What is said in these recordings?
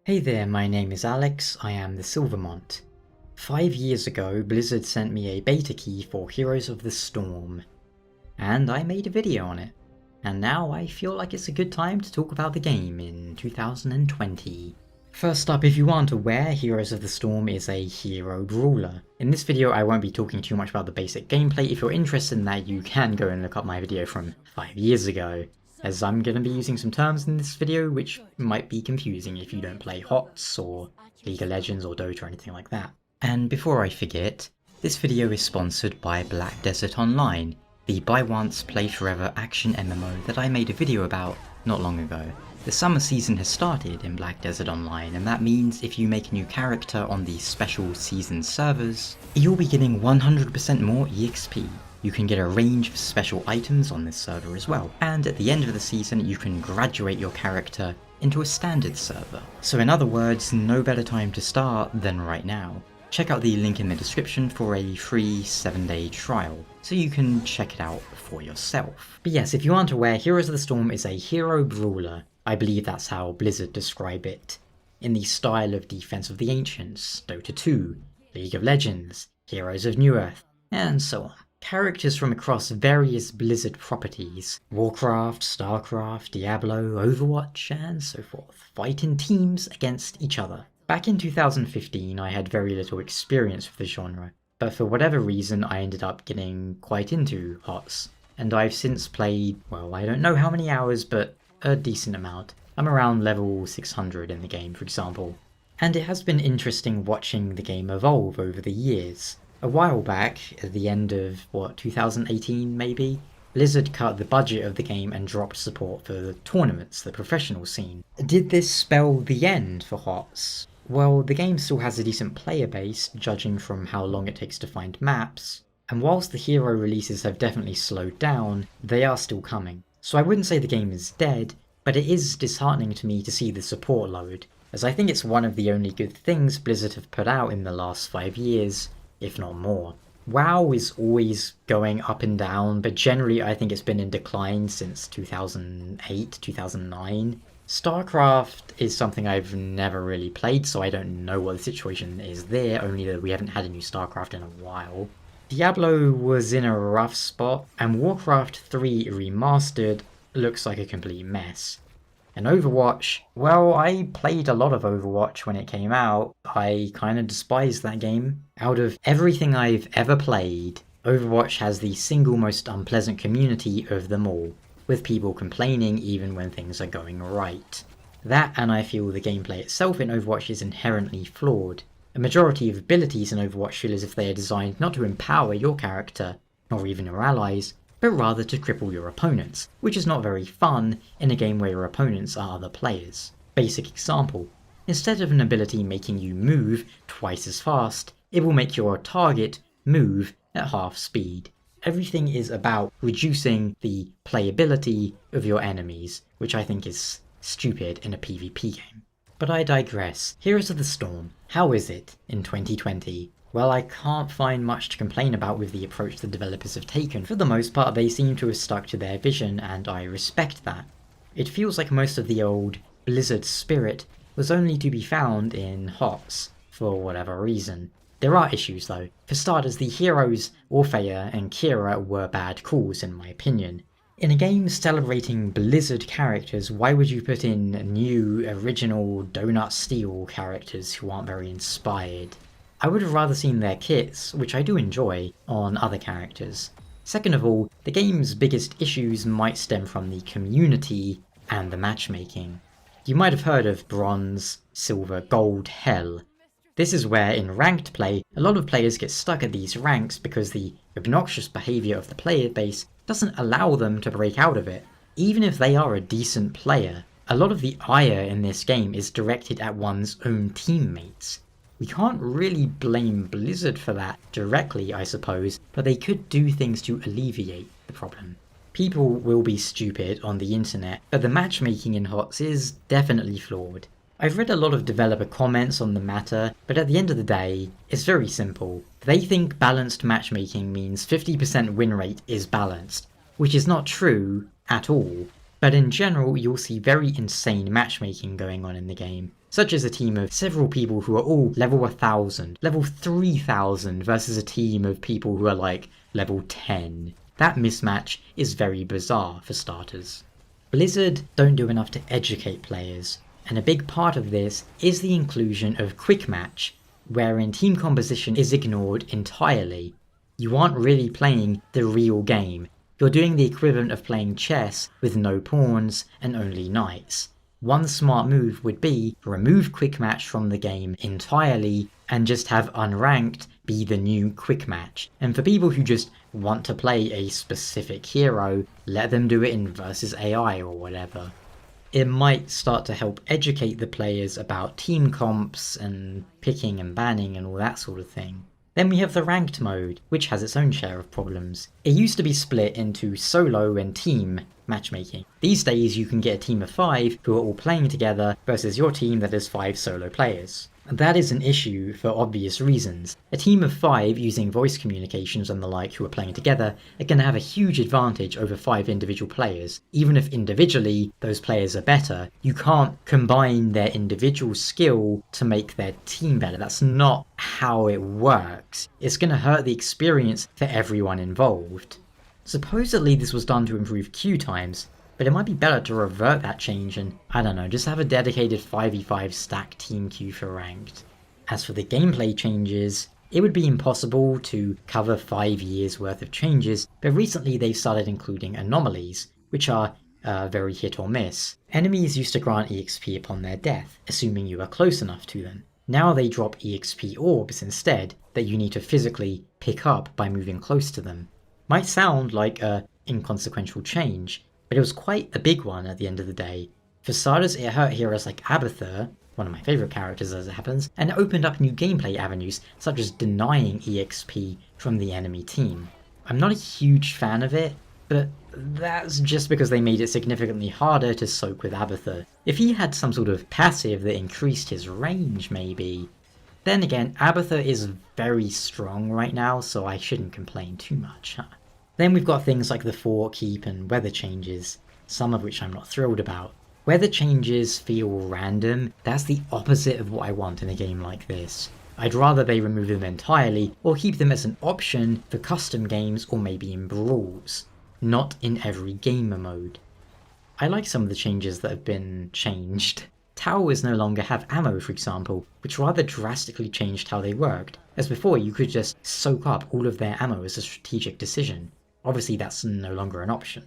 Hey there, my name is Alex, I am the Silver Mont. 5 years ago, Blizzard sent me a beta key for Heroes of the Storm, and I made a video on it. And now I feel like it's a good time to talk about the game in 2020. First up, if you aren't aware, Heroes of the Storm is a hero brawler. In this video I won't be talking too much about the basic gameplay. If you're interested in that, you can go and look up my video from 5 years ago, as I'm going to be using some terms in this video which might be confusing if you don't play HOTS or League of Legends or Dota or anything like that. And before I forget, this video is sponsored by Black Desert Online, the buy once play forever action MMO that I made a video about not long ago. The summer season has started in Black Desert Online, and that means if you make a new character on the special season servers, you'll be getting 100% more EXP. You can get a range of special items on this server as well, and at the end of the season you can graduate your character into a standard server. So in other words, no better time to start than right now. Check out the link in the description for a free 7-day trial, so you can check it out for yourself. But yes, if you aren't aware, Heroes of the Storm is a hero brawler. I believe that's how Blizzard describe it, in the style of Defense of the Ancients, Dota 2, League of Legends, Heroes of New Earth, and so on. Characters from across various Blizzard properties, Warcraft, Starcraft, Diablo, Overwatch, and so forth, fight in teams against each other. Back in 2015 I had very little experience with the genre, but for whatever reason I ended up getting quite into HOTS, and I've since played, well, I don't know how many hours, but a decent amount. I'm around level 600 in the game, for example. And it has been interesting watching the game evolve over the years. A while back, at the end of, 2018 maybe, Blizzard cut the budget of the game and dropped support for the tournaments, the professional scene. Did this spell the end for HOTS? Well, the game still has a decent player base, judging from how long it takes to find maps, and whilst the hero releases have definitely slowed down, they are still coming. So I wouldn't say the game is dead, but it is disheartening to me to see the support load, as I think it's one of the only good things Blizzard have put out in the last 5 years, if not more. WoW is always going up and down, but generally I think it's been in decline since 2008, 2009. Starcraft is something I've never really played, so I don't know what the situation is there, only that we haven't had a new Starcraft in a while. Diablo was in a rough spot, and Warcraft 3 Remastered looks like a complete mess. And Overwatch, well, I played a lot of Overwatch when it came out. I kinda despised that game. Out of everything I've ever played, Overwatch has the single most unpleasant community of them all, with people complaining even when things are going right. That, and I feel the gameplay itself in Overwatch is inherently flawed. A majority of abilities in Overwatch feel as if they are designed not to empower your character, nor even your allies, but rather to cripple your opponents, which is not very fun in a game where your opponents are other players. Basic example, instead of an ability making you move twice as fast, it will make your target move at half speed. Everything is about reducing the playability of your enemies, which I think is stupid in a PvP game. But I digress. Heroes of the Storm, how is it in 2020? Well, I can't find much to complain about with the approach the developers have taken. For the most part, they seem to have stuck to their vision, and I respect that. It feels like most of the old Blizzard spirit was only to be found in HOTS, for whatever reason. There are issues though. For starters, the heroes, Orphea and Kira, were bad calls in my opinion. In a game celebrating Blizzard characters, why would you put in new, original, donut steel characters who aren't very inspired? I would have rather seen their kits, which I do enjoy, on other characters. Second of all, the game's biggest issues might stem from the community and the matchmaking. You might have heard of Bronze, Silver, Gold, Hell. This is where, in ranked play, a lot of players get stuck at these ranks because the obnoxious behaviour of the player base doesn't allow them to break out of it. Even if they are a decent player, a lot of the ire in this game is directed at one's own teammates. We can't really blame Blizzard for that directly, I suppose, but they could do things to alleviate the problem. People will be stupid on the internet, but the matchmaking in HOTS is definitely flawed. I've read a lot of developer comments on the matter, but at the end of the day, it's very simple. They think balanced matchmaking means 50% win rate is balanced, which is not true at all. but in general you'll see very insane matchmaking going on in the game, such as a team of several people who are all level 1000, level 3000 versus a team of people who are like level 10. That mismatch is very bizarre for starters. Blizzard don't do enough to educate players, and a big part of this is the inclusion of quick match, wherein team composition is ignored entirely. You aren't really playing the real game. You're doing the equivalent of playing chess with no pawns and only knights. One smart move would be to remove quick match from the game entirely and just have unranked be the new quick match. And for people who just want to play a specific hero, let them do it in versus AI or whatever. It might start to help educate the players about team comps and picking and banning and all that sort of thing. Then we have the ranked mode, which has its own share of problems. It used to be split into solo and team matchmaking. These days you can get a team of 5 who are all playing together versus your team that has 5 solo players. That is an issue for obvious reasons. A team of 5 using voice communications and the like who are playing together are going to have a huge advantage over 5 individual players. Even if individually those players are better, you can't combine their individual skill to make their team better. That's not how it works. It's going to hurt the experience for everyone involved. Supposedly this was done to improve queue times, but it might be better to revert that change and, I don't know, just have a dedicated 5v5 stack team queue for ranked. As for the gameplay changes, it would be impossible to cover 5 years worth of changes, but recently they've started including anomalies, which are very hit or miss. Enemies used to grant EXP upon their death, assuming you are close enough to them. Now they drop EXP orbs instead, that you need to physically pick up by moving close to them. Might sound like a inconsequential change, but it was quite a big one at the end of the day. For starters, it hurt heroes like Abathur, one of my favourite characters as it happens, and it opened up new gameplay avenues, such as denying EXP from the enemy team. I'm not a huge fan of it, but that's just because they made it significantly harder to soak with Abathur. If he had some sort of passive that increased his range, maybe. Then again, Abathur is very strong right now, so I shouldn't complain too much, huh? Then we've got things like the fort keep and weather changes, some of which I'm not thrilled about. Weather changes feel random. That's the opposite of what I want in a game like this. I'd rather they remove them entirely or keep them as an option for custom games or maybe in brawls, not in every gamer mode. I like some of the changes that have been changed. Towers no longer have ammo, for example, which rather drastically changed how they worked, as before you could just soak up all of their ammo as a strategic decision. Obviously that's no longer an option.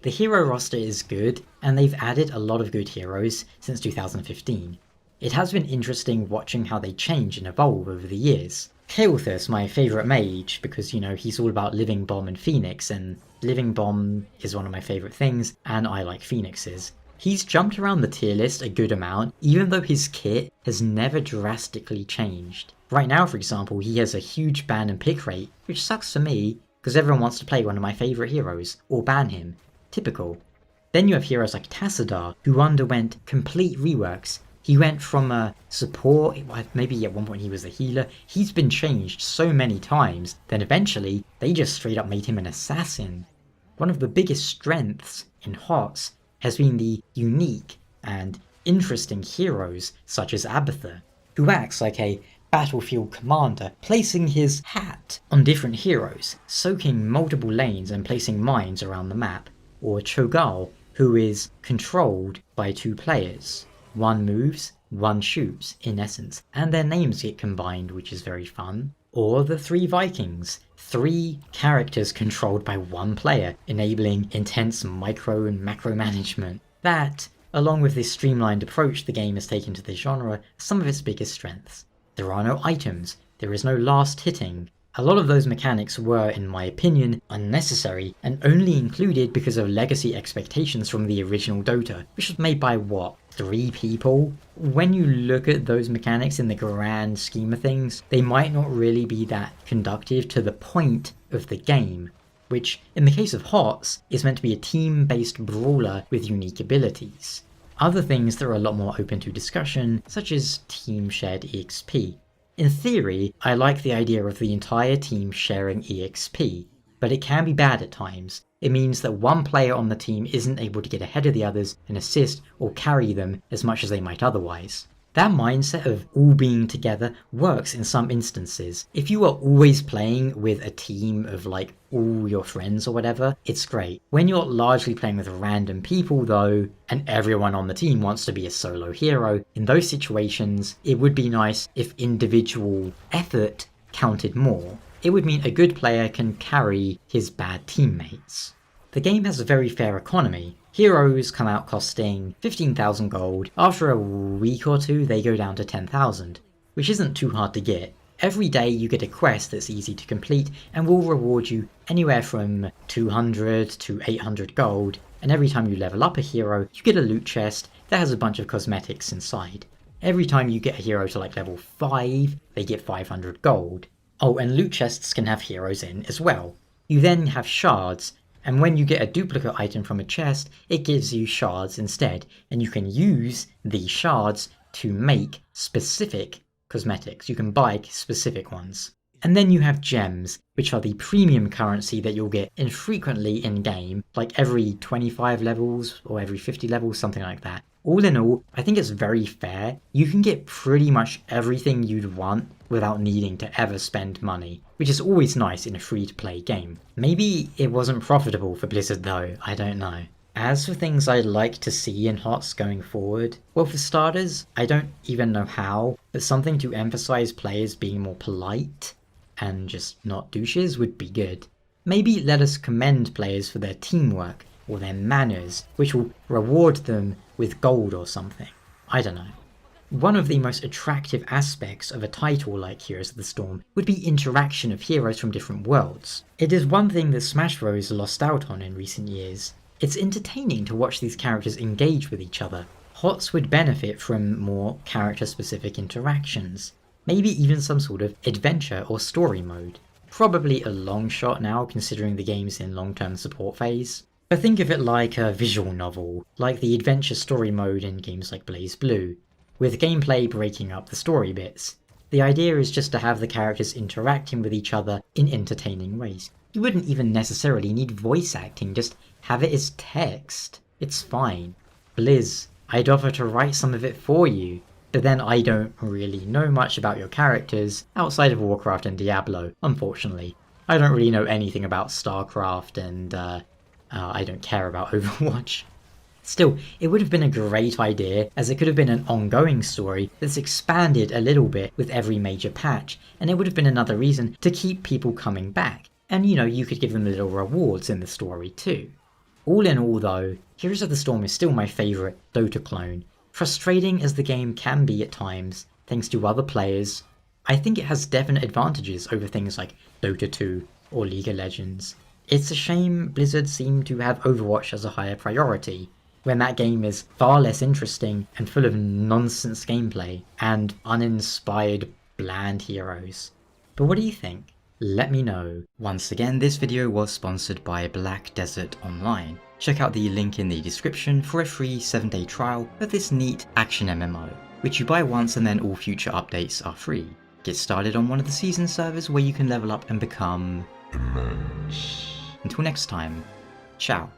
The hero roster is good, and they've added a lot of good heroes since 2015. It has been interesting watching how they change and evolve over the years. Kael'thas, my favourite mage, because you know, he's all about Living Bomb and Phoenix, and Living Bomb is one of my favourite things, and I like Phoenixes. He's jumped around the tier list a good amount, even though his kit has never drastically changed. Right now, for example, he has a huge ban and pick rate, which sucks for me, because everyone wants to play one of my favourite heroes, or ban him. Typical. Then you have heroes like Tassadar, who underwent complete reworks. He went from a support, maybe at one point he was a healer, he's been changed so many times, then eventually they just straight up made him an assassin. One of the biggest strengths in HOTS has been the unique and interesting heroes such as Abathur, who acts like a battlefield commander, placing his hat on different heroes, soaking multiple lanes and placing mines around the map. Or Cho'Gall, who is controlled by 2 players. One moves, one shoots, in essence, and their names get combined, which is very fun. Or the 3 Vikings, 3 characters controlled by 1 player, enabling intense micro and macro management. That, along with this streamlined approach the game has taken to the genre, are some of its biggest strengths. There are no items, there is no last hitting. A lot of those mechanics were, in my opinion, unnecessary and only included because of legacy expectations from the original Dota, which was made by what, 3 people? When you look at those mechanics in the grand scheme of things, they might not really be that conducive to the point of the game, which, in the case of HOTS, is meant to be a team-based brawler with unique abilities. Other things that are a lot more open to discussion, such as team-shared EXP. In theory, I like the idea of the entire team sharing EXP. but it can be bad at times. It means that one player on the team isn't able to get ahead of the others and assist or carry them as much as they might otherwise. That mindset of all being together works in some instances. If you are always playing with a team of like all your friends or whatever, it's great. When you're largely playing with random people though, and everyone on the team wants to be a solo hero, in those situations, it would be nice if individual effort counted more. It would mean a good player can carry his bad teammates. The game has a very fair economy. Heroes come out costing 15,000 gold, after a week or two they go down to 10,000, which isn't too hard to get. Every day you get a quest that's easy to complete and will reward you anywhere from 200 to 800 gold, and every time you level up a hero you get a loot chest that has a bunch of cosmetics inside. Every time you get a hero to like level 5, they get 500 gold. Oh, and loot chests can have heroes in as well. You then have shards, and when you get a duplicate item from a chest, it gives you shards instead, and you can use these shards to make specific cosmetics. You can buy specific ones. And then you have gems, which are the premium currency that you'll get infrequently in-game, like every 25 levels or every 50 levels, something like that. All in all, I think it's very fair. You can get pretty much everything you'd want without needing to ever spend money, which is always nice in a free-to-play game. Maybe it wasn't profitable for Blizzard though, I don't know. As for things I'd like to see in HOTS going forward, well for starters, I don't even know how, but something to emphasize players being more polite and just not douches would be good. Maybe let us commend players for their teamwork or their manners, which will reward them with gold or something. I don't know. One of the most attractive aspects of a title like Heroes of the Storm would be interaction of heroes from different worlds. It is one thing that Smash Bros. Lost out on in recent years. It's entertaining to watch these characters engage with each other. HOTS would benefit from more character-specific interactions. Maybe even some sort of adventure or story mode. Probably a long shot now considering the game's in long-term support phase. But think of it like a visual novel, like the adventure story mode in games like BlazBlue, with gameplay breaking up the story bits. The idea is just to have the characters interacting with each other in entertaining ways. You wouldn't even necessarily need voice acting, just have it as text. It's fine. Blizz, I'd offer to write some of it for you, but then I don't really know much about your characters outside of Warcraft and Diablo, unfortunately. I don't really know anything about StarCraft and I don't care about Overwatch. Still, it would have been a great idea, as it could have been an ongoing story that's expanded a little bit with every major patch, and it would have been another reason to keep people coming back. And you know, you could give them little rewards in the story too. All in all though, Heroes of the Storm is still my favourite Dota clone. Frustrating as the game can be at times, thanks to other players, I think it has definite advantages over things like Dota 2 or League of Legends. It's a shame Blizzard seemed to have Overwatch as a higher priority, when that game is far less interesting and full of nonsense gameplay and uninspired bland heroes. But what do you think? Let me know. Once again, this video was sponsored by Black Desert Online. Check out the link in the description for a free 7-day trial of this neat action MMO, which you buy once and then all future updates are free. Get started on one of the season servers where you can level up and become immense. Until next time, ciao.